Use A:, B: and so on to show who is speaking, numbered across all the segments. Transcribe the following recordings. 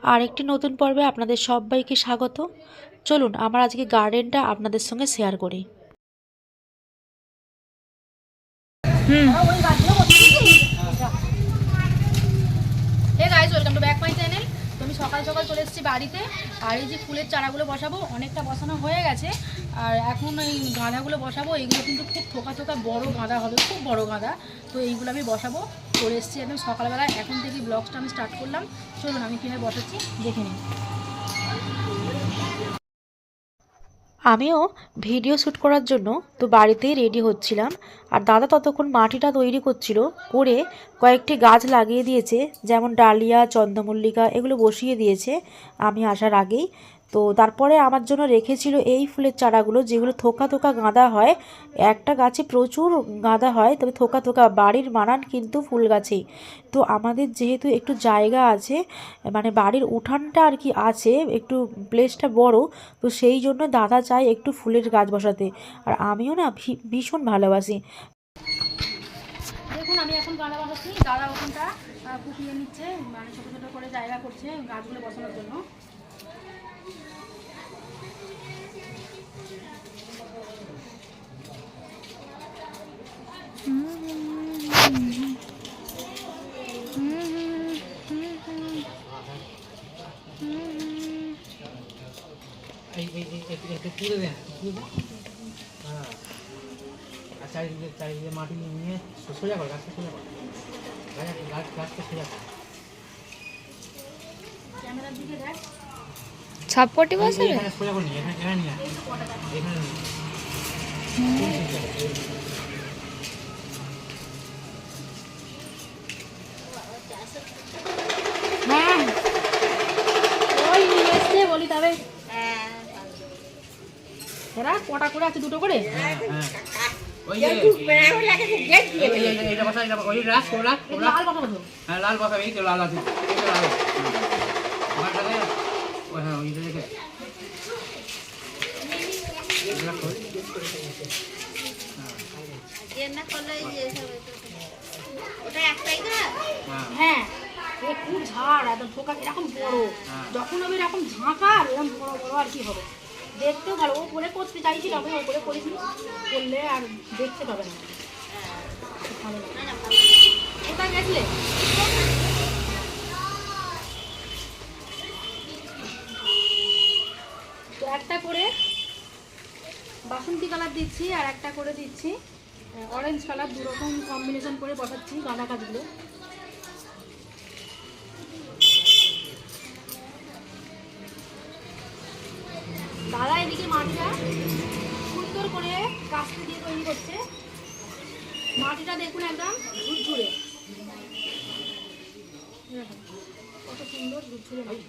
A: আরেকটি নতুন পর্বে আপনাদের সবাইকে স্বাগত। চলুন আমার আজকে গার্ডেনটা আপনাদের সঙ্গে শেয়ার করি।
B: Hey guys, welcome to back my channel. তো আমি সকাল সকাল চলে এসেছি বাড়িতে। আর এই যে ফুলের চারাগুলো বসাবো, অনেকটা বসানো হয়ে গেছে। আর এখন এই গাঁদাগুলো বসাবো। এইগুলো কিন্তু খুব থোকা থোকা বড় গাঁদা হবে, খুব বড় গাঁদা। তো এইগুলো আমি বসাবো। চলে এসেছি একদম সকালবেলা। এখন থেকেই ব্লগসটা আমি স্টার্ট করলাম। চলুন আমি কিনে বসাচ্ছি, দেখে নিন।
A: আমিও ভিডিও শ্যুট করার জন্য তো বাড়িতেই রেডি হচ্ছিলাম। আর দাদা ততক্ষণ মাটিটা তৈরি করছিল, করে কয়েকটি গাছ লাগিয়ে দিয়েছে, যেমন ডালিয়া, চন্দ্রমল্লিকা এগুলো বসিয়ে দিয়েছে আমি আসার আগেই। তো তারপরে আমার জন্য রেখেছিল এই ফুলের চারাগুলো, যেগুলো থোকা থোকা গাঁদা হয়। একটা গাছে প্রচুর গাঁদা হয়, তবে থোকা থোকা বাড়ির মানান কিন্তু ফুল গাছেই। তো আমাদের যেহেতু একটু জায়গা আছে, মানে বাড়ির উঠানটা আর কি আছে, একটু প্লেসটা বড়, তো সেই জন্য দাদা চায় একটু ফুলের গাছ বসাতে। আর আমিও না ভীষণ ভালোবাসি।
B: দেখুন আমি এখন গাঁদা বসাচ্ছি। দাদা ওখানটা কুপিয়ে নিচ্ছে, মানে ছোটো ছোটো করে জায়গা করছে গাছগুলো বসানোর জন্য।
C: চারিদিকে মাটি নিয়ে সোজা কর, গাছটা সোজা কর, গাছটা সোজা কর।
B: ক্যামেরার দিকে দেখ।
D: ছাপ্পটি বছর
C: এখানে সোজা করে নিয়ে এখানে নিয়ে এখানে নিয়ে
B: হ্যাঁ ওই নিয়ে এসছে বলি তবে। এরা কটা করে আছে? দুটো করে।
C: ওই যে এটা বসা, এটা ওই রাখ ওরা ওরা
B: লাল বসাবো তো।
C: হ্যাঁ লাল বসাবে, এই তো লাল আছে, এই তো লাল ওখানটাতে ওই হ্যাঁ ওইটা দেখে
B: হ্যাঁ এ খুব ঝাড়, একদম ঠোকা এরকম বড়। যখন হবে এরকম ঝাঁকা আর এরকম বড় বড় আর কি হবে, দেখতেও ভালো। ও করে করতে চাইছিল, আমি ও করে করিনি, করলে আর দেখতে পাবে না। ভালো লাগে। কোথায় গেছিলে? তো একটা করে বাসন্তী কালার দিচ্ছি আর একটা করে দিচ্ছি অরেঞ্জ কালার, দুরকম কম্বিনেশন করে বসাচ্ছি গাঁদা গাছগুলো। দাদা এদিকে মাটিটা সুন্দর করে কাস্তে দিয়ে তৈরি করছে। মাটিটা দেখুন একদম ঝুরঝুরে, কত সুন্দর ঝুরঝুরে মাটি।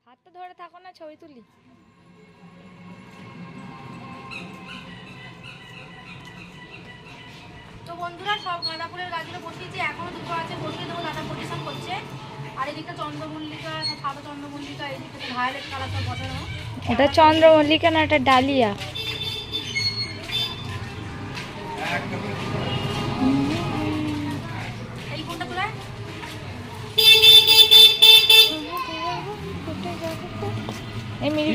D: হাতটা ধরে থাকো না, ছবি তুলি।
B: তো বন্ধুরা সব গাঁদা ফুলের গাছগুলো বসিয়েছি, এখনো দুটো আছে, বসিয়ে দেবো। দাদা পরিশ্রম করছে। আর এদিকটা চন্দ্রমল্লিকা, সাদা চন্দ্রমল্লিকা, এদিকটা ভায়োলেট কালার সব বসানো।
D: এটা চন্দ্রমল্লিকা না, এটা ডালিয়া।
B: এই কোনটা তোলা?
D: এই মিলি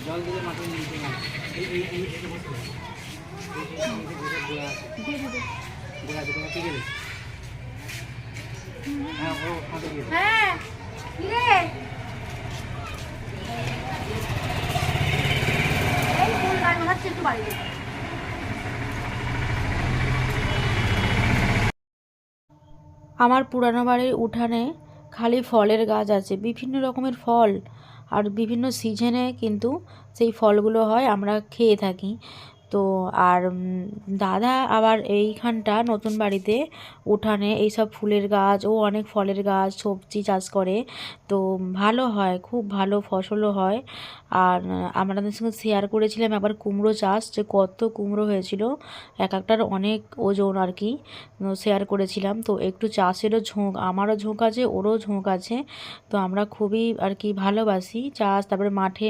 C: জল দিলে মাটি নিচে না, এই এই এই এটা বসে গোড়া আছে গোড়া থেকে হ্যাঁ ও হাতে দিয়ে
B: হ্যাঁ কি রে, এই ফুল গাছ বসাচ্ছি একটু বাড়িতে।
A: আমার পুরানো বাড়ির উঠানে খালি ফলের গাছ আছে, বিভিন্ন রকমের ফল, আর বিভিন্ন সিজনে কিন্তু সেই ফলগুলো হয়, আমরা খেয়ে থাকি। তো আর দাদা আবার এইখানটা নতুন বাড়িতে উঠানে এইসব ফুলের গাছ ও অনেক ফলের গাছ সবজি চাষ করে। তো ভালো হয়, খুব ভালো ফসলও হয়। আর আপনাদের সঙ্গে শেয়ার করেছিলাম একবার কুমড়ো চাষ, যে কত কুমড়ো হয়েছিল, এক একটার অনেক ওজন আর কি, শেয়ার করেছিলাম। তো একটু চাষেরও ঝোঁক, আমারও ঝোঁক আছে, ওরও ঝোঁক আছে। তো আমরা খুবই আর কি ভালোবাসি চাষ। তারপরে মাঠে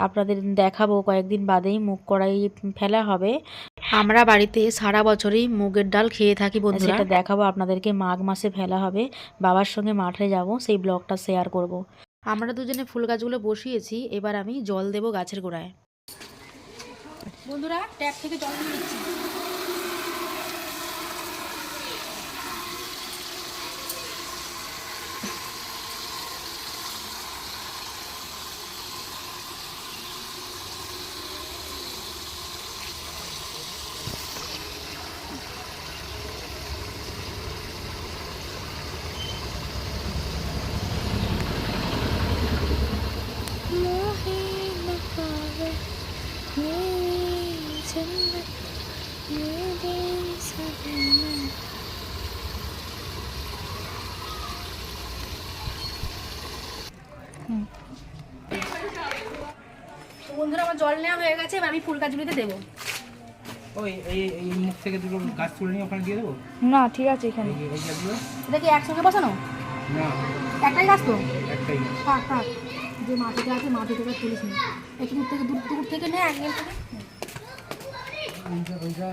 A: আপনাদের দেখাবো কয়েকদিন বাদেই মুগ কড়াই ফেলা হবে। আমরা বাড়িতে সারা বছরই মুগের ডাল খেয়ে থাকি বন্ধুরা, সেটা দেখাবো আপনাদেরকে। মাঘ মাসে ফেলা হবে, বাবার সঙ্গে মাঠে যাব, সেই ব্লগটা শেয়ার করব। আমরা দুজনে ফুল গাছগুলো বসিয়েছি, এবার আমি জল দেব গাছের গোড়ায়।
B: বন্ধুরা ট্যাপ থেকে জল নিয়ে নিচ্ছি। তো বন্ধুরা আমার জল নেওয়া হয়ে গেছে, এবার আমি ফুল গাছগুলিতে দেবো।
C: ওই এই মুখ থেকে দুটো গাছ তুলে নিয়ে ওখানে দিয়ে দেবো।
D: না ঠিক আছে এখানে।
C: এই গাছগুলো
B: এটা কি একসঙ্গে বসানো?
C: না,
B: একটাই গাছ তো?
C: একটাই গাছ।
B: থাক থাক, যে মাটিতে আছে মাটি থেকে তুলিস নি, একটু দূর থেকে নে, অ্যাঙ্গেল থেকে।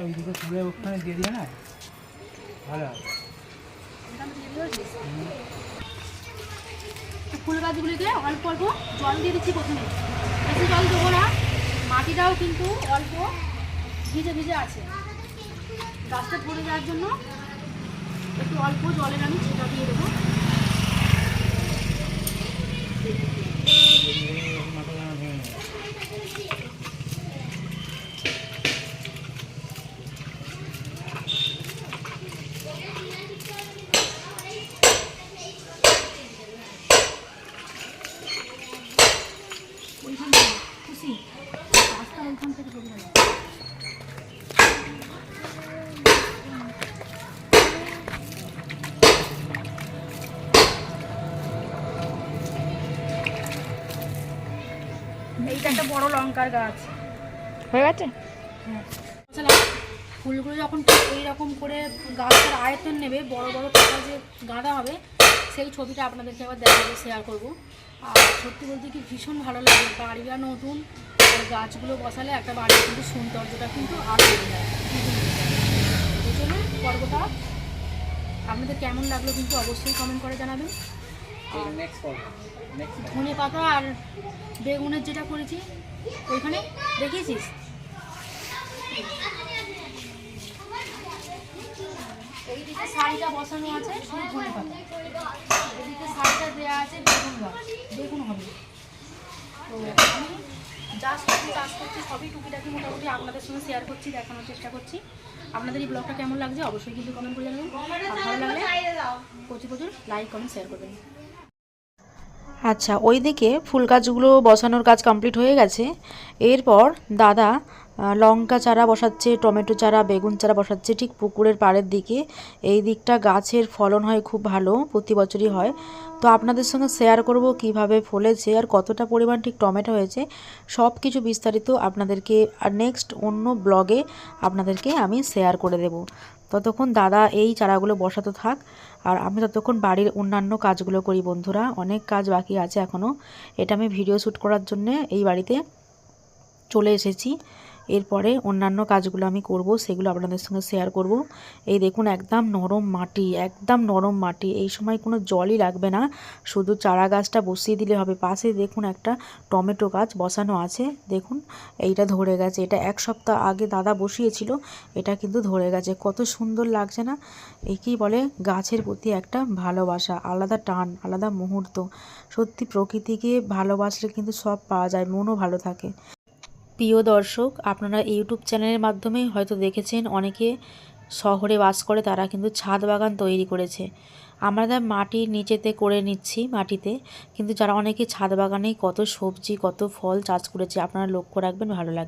C: ওইদিকে তুলে ওখানে দিয়ে দিয়ে না, ভালো হয়।
B: ফুল গাছগুলিতে অল্প অল্প জল দিয়ে দিচ্ছি প্রথমে, বেশি জল দেবো না। মাটিটাও কিন্তু অল্প ভিজে ভিজে আছে, গাছটা পড়ে যাওয়ার জন্য একটু অল্প জলের আমি ছিটা দিয়ে দেবো।
C: মাথা দানা ভেঙে নেবে।
B: ওইখান থেকে খুশি গাছটা ওইখান থেকে চলে যাবে। এইটা একটা বড় লঙ্কার গাছ
D: হয়ে গেছে।
B: ফুলগুলো যখন এইরকম করে গাছটার আয়তন নেবে, বড় বড় পাতা যে গাঁদা হবে, সেই ছবিটা আপনাদেরকে আবার দেখাবো, শেয়ার করব। আর সত্যি বলতে কি ভীষণ ভালো লাগে, বাড়িটা নতুন আর গাছগুলো বসালে একটা বাড়ির কিন্তু সৌন্দর্যটা কিন্তু আরও বেড়ে যায়। এই জন্য পর্বটা আপনাদের কেমন লাগলো কিন্তু অবশ্যই কমেন্ট করে জানাবেন। ধনে পাতা আর বেগুনের যেটা করেছি ওইখানে দেখিয়েছিস, এইদিকে শাড়িটা বসানো আছে শুধু ধনে পাতা, এদিকে শাড়িটা দেওয়া আছে বেগুন গাছ, বেগুন হবে। তো আমি যা সবজি চাষ করছি সবই টুকিটাকি মোটামুটি আপনাদের সঙ্গে শেয়ার করছি, দেখানোর চেষ্টা করছি। আপনাদের এই ব্লগটা কেমন লাগছে অবশ্যই কিন্তু কমেন্ট করে জানাবেন, আর ভালো লাগলে প্রচুর লাইক কমেন্ট শেয়ার করবেন।
A: আচ্ছা, ওইদিকে ফুল গাছগুলো বসানোর কাজ কমপ্লিট হয়ে গেছে। এরপর দাদা লঙ্কা চারা বসাচ্ছে, টমেটো চারা, বেগুন চারা বসাচ্ছে ঠিক পুকুরের পাড়ের দিকে। এই দিকটা গাছের ফলন হয় খুব ভালো, প্রতি বছরই হয়। তো আপনাদের সঙ্গে শেয়ার করব কিভাবে ফলেছে আর কতটা পরিমাণ ঠিক টমেটো হয়েছে, সব কিছু বিস্তারিত আপনাদেরকে আর নেক্সট অন্য ব্লগে আপনাদেরকে আমি শেয়ার করে দেব। ততক্ষণ দাদা এই চারাগুলো বসাতে থাক, আর আমি ততক্ষণ বাড়ির অন্যান্য কাজগুলো করি বন্ধুরা। অনেক কাজ বাকি আছে এখনও। এটা আমি ভিডিও শ্যুট করার জন্যে এই বাড়িতে চলে এসেছি। এরপরে অন্যান্য কাজগুলো আমি করব, সেগুলো আপনাদের সঙ্গে শেয়ার করব। এই দেখুন একদম নরম মাটি, একদম নরম মাটি, এই সময় কোনো জলই লাগবে না, শুধু চারা গাছটা বসিয়ে দিলে হবে। পাশে দেখুন একটা টমেটো গাছ বসানো আছে, দেখুন এইটা ধরে গেছে। এটা এক সপ্তাহ আগে দাদা বসিয়েছিল, এটা কিন্তু ধরে গেছে। কত সুন্দর লাগছে না? একেই বলে গাছের প্রতি একটা ভালোবাসা, আলাদা টান, আলাদা মুহূর্ত। সত্যি প্রকৃতিকে ভালোবাসলে কিন্তু সব পাওয়া যায়, মনও ভালো থাকে। প্রিয় দর্শক, আপনারা ইউটিউব চ্যানেলের মাধ্যমে হয়তো দেখেছেন অনেকে শহরে বাস করে, তারা কিন্তু ছাদ বাগান তৈরি করেছে। আমরা মাটির নিচেতে করে নিচ্ছি মাটিতে, কিন্তু যারা অনেকে ছাদ বাগানেই কত সবজি কত ফল চাষ করেছে, আপনারা লক্ষ্য রাখবেন, ভালো লাগবে।